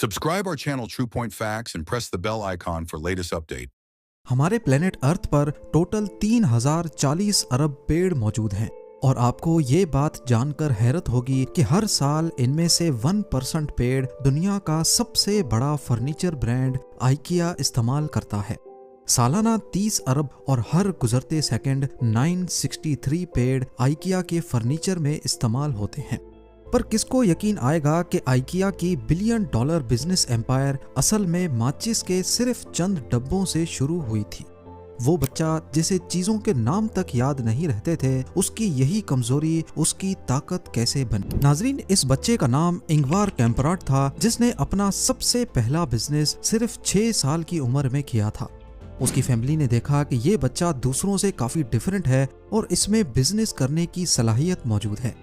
Subscribe our channel True Point Facts and press the bell icon for latest update. हमारे planet earth पर total 3040 अरब पेड़ मौजूद हैं और आपको ये बात जानकर हैरत होगी कि हर साल इनमें से 1% पेड़ दुनिया का सबसे बड़ा फर्नीचर ब्रांड आइकिया इस्तेमाल करता है। सालाना 30 अरब और हर गुजरते सेकंड 963 पेड़ आइकिया के फर्नीचर में इस्तेमाल होते हैं। पर किसको यकीन आएगा कि आइकिया की बिलियन डॉलर बिजनेस एम्पायर असल में माचिस के सिर्फ चंद डब्बों से शुरू हुई थी। वो बच्चा जिसे चीजों के नाम तक याद नहीं रहते थे, उसकी यही कमजोरी उसकी ताकत कैसे बनी। नाजरीन, इस बच्चे का नाम इंगवार कैम्पराड था, जिसने अपना सबसे पहला बिजनेस सिर्फ 6 साल की उम्र में किया था। उसकी फैमिली ने देखा कि ये बच्चा दूसरों से काफी डिफरेंट है और इसमें बिजनेस करने की सलाहियत मौजूद है।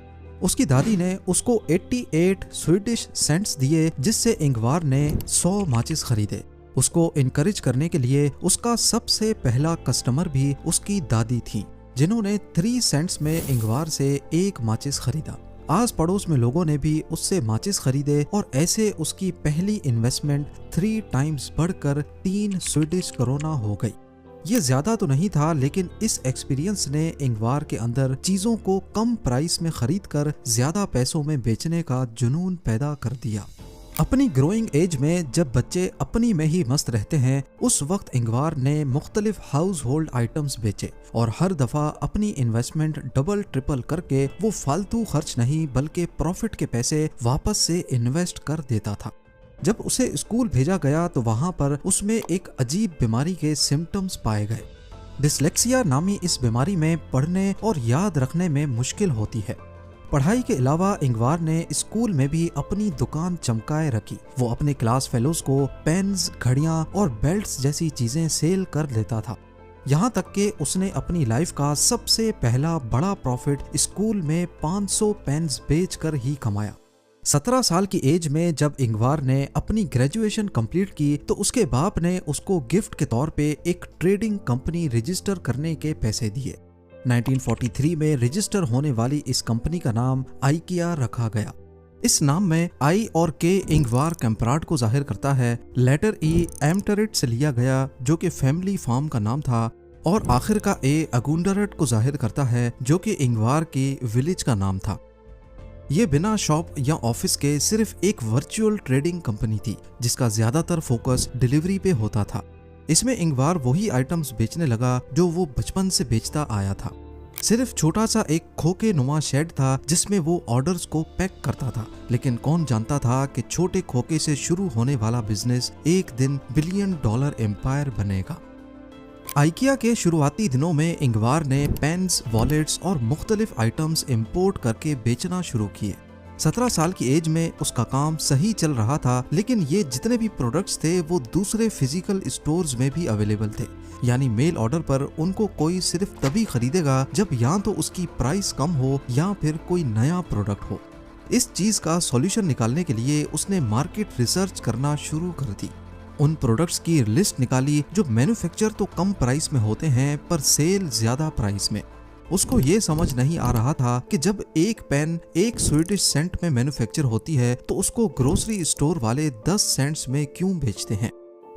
उसकी दादी ने उसको 88 स्वीडिश सेंट्स दिए, जिससे इंगवार ने 100 माचिस खरीदे। उसको इनकरेज करने के लिए उसका सबसे पहला कस्टमर भी उसकी दादी थी, जिन्होंने 3 सेंट्स में इंगवार से एक माचिस खरीदा। आस पड़ोस में लोगों ने भी उससे माचिस खरीदे और ऐसे उसकी पहली इन्वेस्टमेंट 3 टाइम्स बढ़कर 3 स्वीडिश करोना हो गई। ये ज्यादा तो नहीं था, लेकिन इस एक्सपीरियंस ने इंगवार के अंदर चीजों को कम प्राइस में खरीदकर ज्यादा पैसों में बेचने का जुनून पैदा कर दिया। अपनी ग्रोइंग एज में जब बच्चे अपनी में ही मस्त रहते हैं, उस वक्त इंगवार ने मुख्तलिफ हाउस होल्ड आइटम्स बेचे और हर दफा अपनी इन्वेस्टमेंट डबल ट्रिपल करके वो फालतू खर्च नहीं बल्कि प्रॉफिट के पैसे वापस से इन्वेस्ट कर देता था। जब उसे स्कूल भेजा गया तो वहां पर उसमें एक अजीब बीमारी के सिम्टम्स पाए गए। डिसलेक्सिया नामी इस बीमारी में पढ़ने और याद रखने में मुश्किल होती है। पढ़ाई के अलावा इंगवार ने स्कूल में भी अपनी दुकान चमकाए रखी। वो अपने क्लास फेलोज को पेन्स, घड़ियां और बेल्ट्स जैसी चीजें सेल कर लेता था। यहाँ तक कि उसने अपनी लाइफ का सबसे पहला बड़ा प्रॉफिट स्कूल में 500 पेन्स बेचकर ही कमाया। 17 साल की एज में जब इंगवार ने अपनी ग्रेजुएशन कंप्लीट की तो उसके बाप ने उसको गिफ्ट के तौर पे एक ट्रेडिंग कंपनी रजिस्टर करने के पैसे दिए। 1943 में रजिस्टर होने वाली इस कंपनी का नाम आइकिया रखा गया। इस नाम में आई और के इंगवार कैम्पराड को जाहिर करता है, लेटर ई एमटरेट से लिया गया जो कि फैमिली फार्म का नाम था, और आखिर का ए अगुंडरट को जाहिर करता है जो कि इंगवार की विलेज का नाम था। ये बिना शॉप या ऑफिस के सिर्फ एक वर्चुअल ट्रेडिंग कंपनी थी, जिसका ज्यादातर फोकस डिलीवरी पे होता था। इसमें इंगवार वही आइटम्स बेचने लगा जो वो बचपन से बेचता आया था। सिर्फ छोटा सा एक खोखे नुमा शेड था जिसमें वो ऑर्डर्स को पैक करता था, लेकिन कौन जानता था कि छोटे खोखे से शुरू होने वाला बिजनेस एक दिन बिलियन डॉलर एम्पायर बनेगा। आइकिया के शुरुआती दिनों में इंगवार ने पेन्स, वॉलेट्स और मुख्तलिफ आइटम्स इंपोर्ट करके बेचना शुरू किए। 17 साल की एज में उसका काम सही चल रहा था, लेकिन ये जितने भी प्रोडक्ट्स थे वो दूसरे फिजिकल स्टोर्स में भी अवेलेबल थे। यानी मेल ऑर्डर पर उनको कोई सिर्फ तभी खरीदेगा जब या तो उसकी प्राइस कम हो या फिर कोई नया प्रोडक्ट हो। इस चीज का सॉल्यूशन निकालने के लिए उसने मार्केट रिसर्च करना शुरू कर दी। उन प्रोडक्ट्स की लिस्ट निकाली जो मैन्युफैक्चर तो कम प्राइस में होते हैं पर सेल ज्यादा प्राइस में। उसको ये समझ नहीं आ रहा था कि जब एक पेन 1 स्वीडिश सेंट में मैन्युफैक्चर होती है तो उसको ग्रोसरी स्टोर वाले 10 सेंट्स में क्यों बेचते हैं।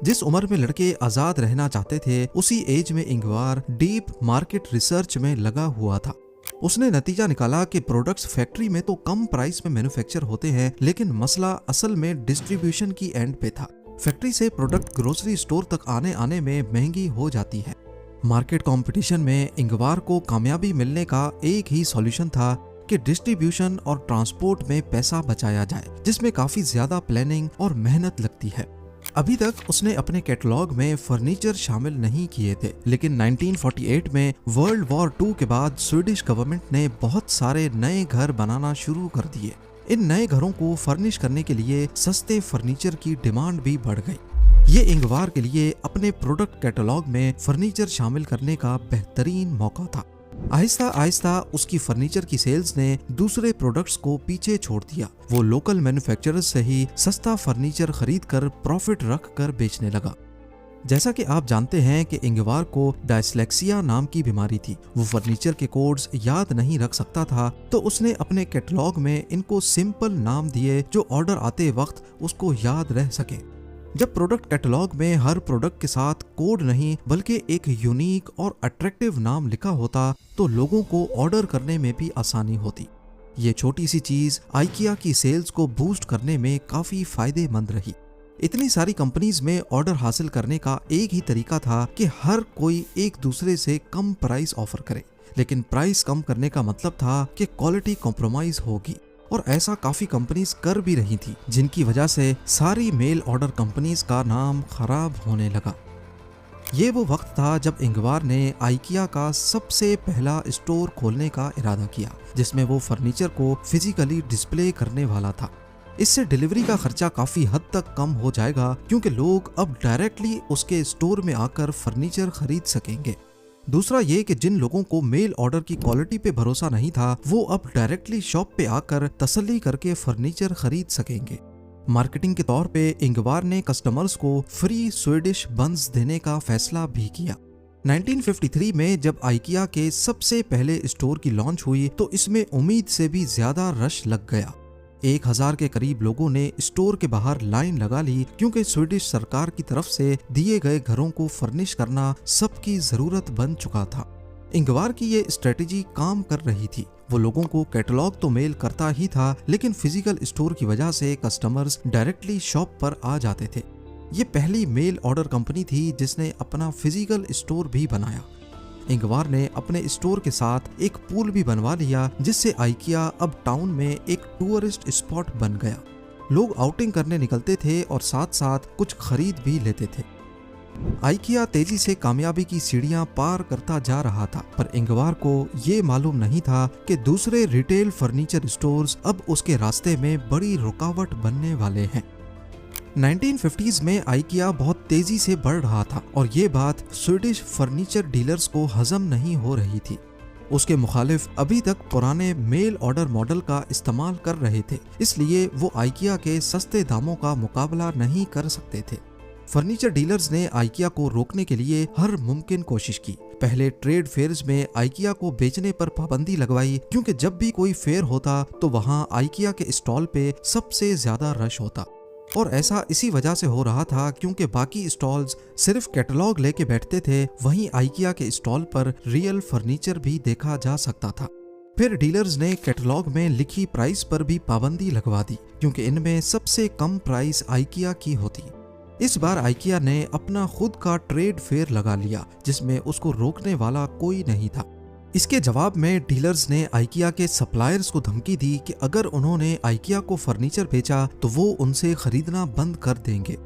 जिस उम्र में लड़के आजाद रहना चाहते थे, उसी एज में इंगवार डीप मार्केट रिसर्च में लगा हुआ था। उसने नतीजा निकाला कि प्रोडक्ट्स फैक्ट्री में तो कम प्राइस में मैन्युफैक्चर होते हैं, लेकिन मसला असल में डिस्ट्रीब्यूशन की एंड पे था। फैक्ट्री से प्रोडक्ट ग्रोसरी स्टोर तक आने में महंगी हो जाती है। मार्केट कंपटीशन में इंगवार को कामयाबी मिलने का एक ही सॉल्यूशन था कि डिस्ट्रीब्यूशन और ट्रांसपोर्ट में पैसा बचाया जाए, जिसमें काफी ज्यादा प्लानिंग और मेहनत लगती है। अभी तक उसने अपने कैटलॉग में फर्नीचर शामिल नहीं किए थे, लेकिन 1948 में वर्ल्ड वॉर 2 के बाद स्वीडिश गवर्नमेंट ने बहुत सारे नए घर बनाना शुरू कर दिए। इन नए घरों को फर्निश करने के लिए सस्ते फर्नीचर की डिमांड भी बढ़ गई। ये इंगवार के लिए अपने प्रोडक्ट कैटलॉग में फर्नीचर शामिल करने का बेहतरीन मौका था। आहिस्ता आहिस्ता उसकी फर्नीचर की सेल्स ने दूसरे प्रोडक्ट्स को पीछे छोड़ दिया। वो लोकल मैन्युफैक्चरर्स से ही सस्ता फर्नीचर खरीद कर प्रॉफिट रख कर बेचने लगा। जैसा कि आप जानते हैं कि इंगवार को डायस्लेक्सिया नाम की बीमारी थी। वो फर्नीचर के कोड्स याद नहीं रख सकता था, तो उसने अपने कैटलॉग में इनको सिंपल नाम दिए जो ऑर्डर आते वक्त उसको याद रह सके। जब प्रोडक्ट कैटलॉग में हर प्रोडक्ट के साथ कोड नहीं बल्कि एक यूनिक और अट्रैक्टिव नाम लिखा होता तो लोगों को ऑर्डर करने में भी आसानी होती। ये छोटी सी चीज आइकिया की सेल्स को बूस्ट करने में काफी फायदेमंद रही। इतनी सारी कंपनीज में ऑर्डर हासिल करने का एक ही तरीका था कि हर कोई एक दूसरे से कम प्राइस ऑफर करे, लेकिन प्राइस कम करने का मतलब था कि क्वालिटी कॉम्प्रोमाइज होगी, और ऐसा काफी कंपनीज कर भी रही थी, जिनकी वजह से सारी मेल ऑर्डर कंपनीज का नाम खराब होने लगा। ये वो वक्त था जब इंगवार ने आइकिया का सबसे पहला स्टोर खोलने का इरादा किया, जिसमें वो फर्नीचर को फिजिकली डिस्प्ले करने वाला था। इससे डिलीवरी का खर्चा काफी हद तक कम हो जाएगा, क्योंकि लोग अब डायरेक्टली उसके स्टोर में आकर फर्नीचर खरीद सकेंगे। दूसरा ये कि जिन लोगों को मेल ऑर्डर की क्वालिटी पे भरोसा नहीं था, वो अब डायरेक्टली शॉप पे आकर तसल्ली करके फर्नीचर खरीद सकेंगे। मार्केटिंग के तौर पे इंगवार ने कस्टमर्स को फ्री स्वीडिश बन्स देने का फैसला भी किया। 1953 में जब आइकिया के सबसे पहले स्टोर की लॉन्च हुई तो इसमें उम्मीद से भी ज्यादा रश लग गया। 1000 के करीब लोगों ने स्टोर के बाहर लाइन लगा ली, क्योंकि स्वीडिश सरकार की तरफ से दिए गए घरों को फर्निश करना सबकी जरूरत बन चुका था। इंगवार की ये स्ट्रेटेजी काम कर रही थी। वो लोगों को कैटलॉग तो मेल करता ही था, लेकिन फिजिकल स्टोर की वजह से कस्टमर्स डायरेक्टली शॉप पर आ जाते थे। ये पहली मेल ऑर्डर कंपनी थी जिसने अपना फिजिकल स्टोर भी बनाया। इंगवार ने अपने स्टोर के साथ एक पूल भी बनवा लिया, जिससे आइकिया अब टाउन में एक टूरिस्ट स्पॉट बन गया। लोग आउटिंग करने निकलते थे और साथ साथ कुछ खरीद भी लेते थे। आइकिया तेजी से कामयाबी की सीढ़ियां पार करता जा रहा था, पर इंगवार को ये मालूम नहीं था कि दूसरे रिटेल फर्नीचर स्टोर्स अब उसके रास्ते में बड़ी रुकावट बनने वाले हैं। 1950s में आइकिया बहुत तेजी से बढ़ रहा था, और ये बात स्वीडिश फर्नीचर डीलर्स को हजम नहीं हो रही थी। उसके मुखालिफ अभी तक पुराने मेल ऑर्डर मॉडल का इस्तेमाल कर रहे थे, इसलिए वो आइकिया के सस्ते दामों का मुकाबला नहीं कर सकते थे। फर्नीचर डीलर्स ने आइकिया को रोकने के लिए हर मुमकिन कोशिश की। पहले ट्रेड फेयर्स में आइकिया को बेचने पर पाबंदी लगवाई, क्योंकि जब भी कोई फेयर होता तो वहां आइकिया के स्टॉल पे सबसे ज्यादा रश होता। और ऐसा इसी वजह से हो रहा था क्योंकि बाकी स्टॉल्स सिर्फ कैटलॉग लेके बैठते थे, वहीं आइकिया के स्टॉल पर रियल फर्नीचर भी देखा जा सकता था। फिर डीलर्स ने कैटलॉग में लिखी प्राइस पर भी पाबंदी लगवा दी, क्योंकि इनमें सबसे कम प्राइस आइकिया की होती। इस बार आइकिया ने अपना खुद का ट्रेड फेयर लगा लिया, जिसमें उसको रोकने वाला कोई नहीं था। इसके जवाब में डीलर्स ने आइकिया के सप्लायर्स को धमकी दी कि अगर उन्होंने आइकिया को फर्नीचर बेचा तो वो उनसे खरीदना बंद कर देंगे।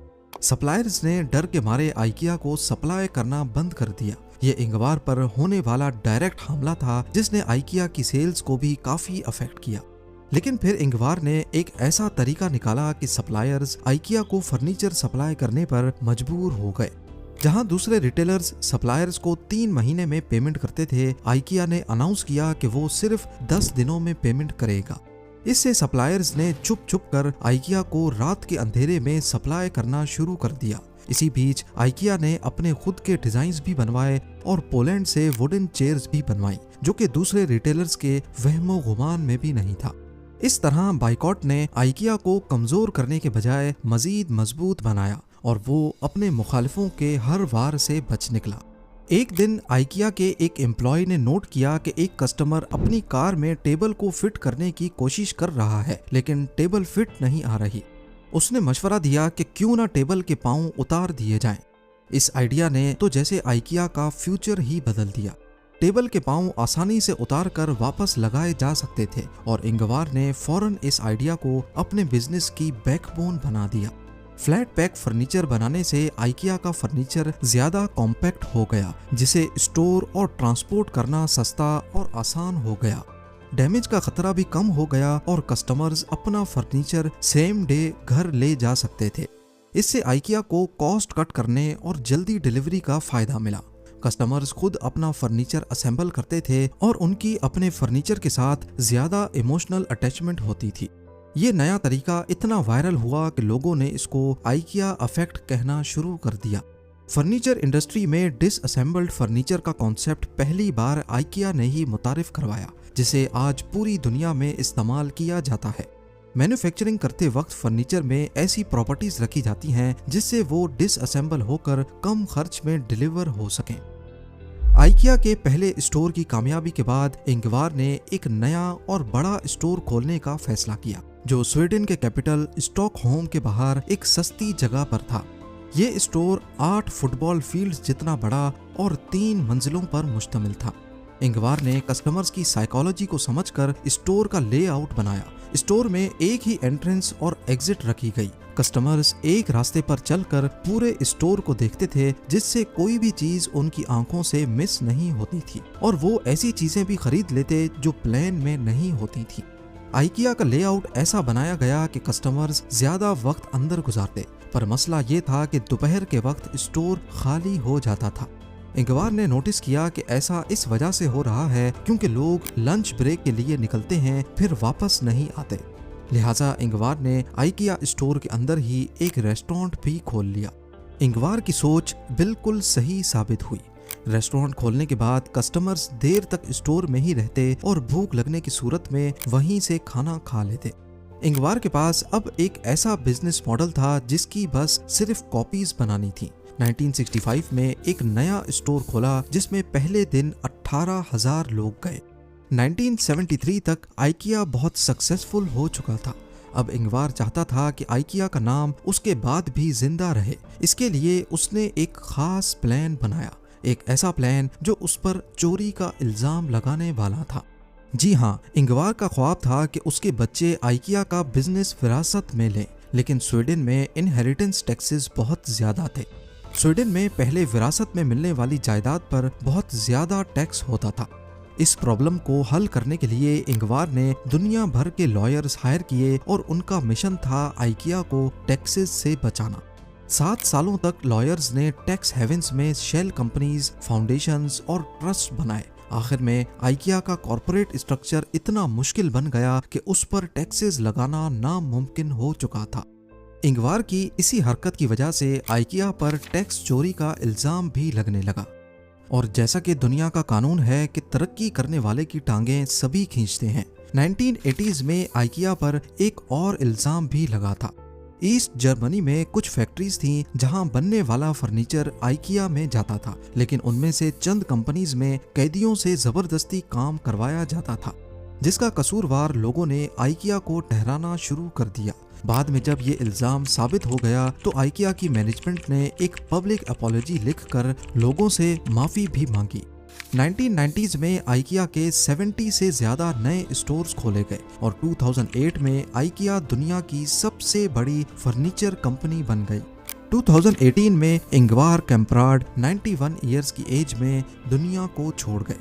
सप्लायर्स ने डर के मारे आइकिया को सप्लाई करना बंद कर दिया। ये इंगवार पर होने वाला डायरेक्ट हमला था, जिसने आइकिया की सेल्स को भी काफी अफेक्ट किया। लेकिन फिर इंगवार ने एक ऐसा तरीका निकाला कि सप्लायर्स आइकिया को फर्नीचर सप्लाई करने पर मजबूर हो गए। जहां दूसरे रिटेलर्स सप्लायर्स को 3 महीने में पेमेंट करते थे, आइकिया ने अनाउंस किया कि वो सिर्फ 10 दिनों में पेमेंट करेगा। इससे सप्लायर्स ने चुप चुप कर आइकिया को रात के अंधेरे में सप्लाई करना शुरू कर दिया। इसी बीच आइकिया ने अपने खुद के डिजाइन्स भी बनवाए और पोलैंड से वुडन चेयर्स भी बनवाई, जो कि दूसरे रिटेलर्स के वहमो गुमान में भी नहीं था। इस तरह बाइकॉट ने आइकिया को कमजोर करने के बजाय मजीद मजबूत बनाया, और वो अपने मुखालिफों के हर वार से बच निकला। एक दिन आइकिया के एक एम्प्लॉय ने नोट किया कि एक कस्टमर अपनी कार में टेबल को फिट करने की कोशिश कर रहा है, लेकिन टेबल फिट नहीं आ रही। उसने मशवरा दिया कि क्यों ना टेबल के पांव उतार दिए जाएं। इस आइडिया ने तो जैसे आइकिया का फ्यूचर ही बदल दिया। टेबल के पांव आसानी से उतार कर वापस लगाए जा सकते थे, और इंगवार ने फौरन इस आइडिया को अपने बिजनेस की बैकबोन बना दिया। फ्लैट पैक फर्नीचर बनाने से आइकिया का फर्नीचर ज्यादा कॉम्पैक्ट हो गया, जिसे स्टोर और ट्रांसपोर्ट करना सस्ता और आसान हो गया। डैमेज का खतरा भी कम हो गया और कस्टमर्स अपना फर्नीचर सेम डे घर ले जा सकते थे। इससे आइकिया को कॉस्ट कट करने और जल्दी डिलीवरी का फायदा मिला। कस्टमर्स खुद अपना फर्नीचर असेंबल करते थे और उनकी अपने फर्नीचर के साथ ज्यादा इमोशनल अटैचमेंट होती थी। ये नया तरीका इतना वायरल हुआ कि लोगों ने इसको आइकिया इफेक्ट कहना शुरू कर दिया। फर्नीचर इंडस्ट्री में डिसअसेंबल्ड फर्नीचर का कॉन्सेप्ट पहली बार आइकिया ने ही मुतारिफ करवाया, जिसे आज पूरी दुनिया में इस्तेमाल किया जाता है। मैन्युफैक्चरिंग करते वक्त फर्नीचर में ऐसी प्रॉपर्टीज रखी जाती हैं जिससे वो डिसअसेंबल होकर कम खर्च में डिलीवर हो सकें। आइकिया के पहले स्टोर की कामयाबी के बाद इंगवार ने एक नया और बड़ा स्टोर खोलने का फैसला किया, जो स्वीडन के कैपिटल स्टॉकहोम के बाहर एक सस्ती जगह पर था। ये स्टोर 8 फुटबॉल फील्ड्स जितना बड़ा और 3 मंजिलों पर मुश्तमिल था। इंगवार ने कस्टमर्स की साइकोलॉजी को समझकर स्टोर का लेआउट बनाया। स्टोर में एक ही एंट्रेंस और एग्जिट रखी गई। कस्टमर्स एक रास्ते पर चलकर पूरे स्टोर को देखते थे, जिससे कोई भी चीज उनकी आंखों से मिस नहीं होती थी और वो ऐसी चीजें भी खरीद लेते जो प्लान में नहीं होती थी। आइकिया का लेआउट ऐसा बनाया गया कि कस्टमर्स ज्यादा वक्त अंदर गुजारते, पर मसला ये था कि दोपहर के वक्त स्टोर खाली हो जाता था। इंगवार ने नोटिस किया कि ऐसा इस वजह से हो रहा है क्योंकि लोग लंच ब्रेक के लिए निकलते हैं फिर वापस नहीं आते। लिहाजा इंगवार ने आइकिया स्टोर के अंदर ही एक रेस्टोरेंट भी खोल लिया। इंगवार की सोच बिल्कुल सही साबित हुई। रेस्टोरेंट खोलने के बाद कस्टमर्स देर तक स्टोर में ही रहते और भूख लगने की सूरत में वहीं से खाना खा लेते। इंगवार के पास अब एक ऐसा बिजनेस मॉडल था जिसकी बस सिर्फ कॉपीज बनानी थी। 1965 में एक नया स्टोर खोला जिसमें पहले दिन 18,000 लोग गए। 1973 तक आइकिया बहुत सक्सेसफुल हो चुका था। अब इंगवार चाहता था कि आइकिया का नाम उसके बाद भी जिंदा रहे। इसके लिए उसने एक खास प्लान बनाया, एक ऐसा प्लान जो उस पर चोरी का इल्जाम लगाने वाला था। जी हाँ, इंगवार का ख्वाब था कि उसके बच्चे आइकिया का बिजनेस विरासत में लें, लेकिन स्वीडन में इनहेरिटेंस टैक्सेस बहुत ज्यादा थे। स्वीडन में पहले विरासत में मिलने वाली जायदाद पर बहुत ज्यादा टैक्स होता था। इस प्रॉब्लम को हल करने के लिए इंगवार ने दुनिया भर के लॉयर्स हायर किए और उनका मिशन था आइकिया को टैक्सेस से बचाना। 7 सालों तक लॉयर्स ने टैक्स हेवेंस में शेल कंपनीज, फाउंडेशंस और ट्रस्ट बनाए। आखिर में आइकिया का कॉर्पोरेट स्ट्रक्चर इतना मुश्किल बन गया कि उस पर टैक्सेस लगाना नामुमकिन हो चुका था। इंगवार की इसी हरकत की वजह से आइकिया पर टैक्स चोरी का इल्जाम भी लगने लगा। और जैसा कि दुनिया का कानून है कि तरक्की करने वाले की टांगें सभी खींचते हैं, 1980s में आइकिया पर एक और इल्जाम भी लगा था। ईस्ट जर्मनी में कुछ फैक्ट्रीज थीं जहां बनने वाला फर्नीचर आइकिया में जाता था, लेकिन उनमें से चंद कंपनीज में कैदियों से जबरदस्ती काम करवाया जाता था, जिसका कसूरवार लोगों ने आइकिया को ठहराना शुरू कर दिया। बाद में जब ये इल्जाम साबित हो गया तो आइकिया की मैनेजमेंट ने एक पब्लिक अपॉलजी लिखकर लोगों से माफी भी मांगी। 1990s में आइकिया के 70 से ज्यादा नए स्टोर्स खोले गए और 2008 में आइकिया दुनिया की सबसे बड़ी फर्नीचर कंपनी बन गई। 2018 में इंगवार कैम्प्राड 91 ईयर्स की एज में दुनिया को छोड़ गए।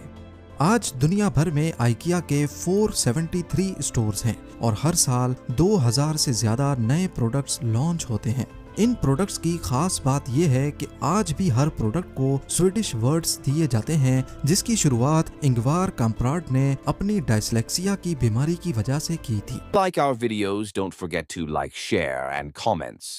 आज दुनिया भर में आइकिया के 473 स्टोर्स हैं और हर साल 2000 से ज्यादा नए प्रोडक्ट्स लॉन्च होते हैं। इन प्रोडक्ट्स की खास बात यह है कि आज भी हर प्रोडक्ट को स्वीडिश वर्ड्स दिए जाते हैं, जिसकी शुरुआत इंगवार कैम्प्राड ने अपनी डायस्लेक्सिया की बीमारी की वजह से की थी। Like our videos, don't forget to like, share, and comments.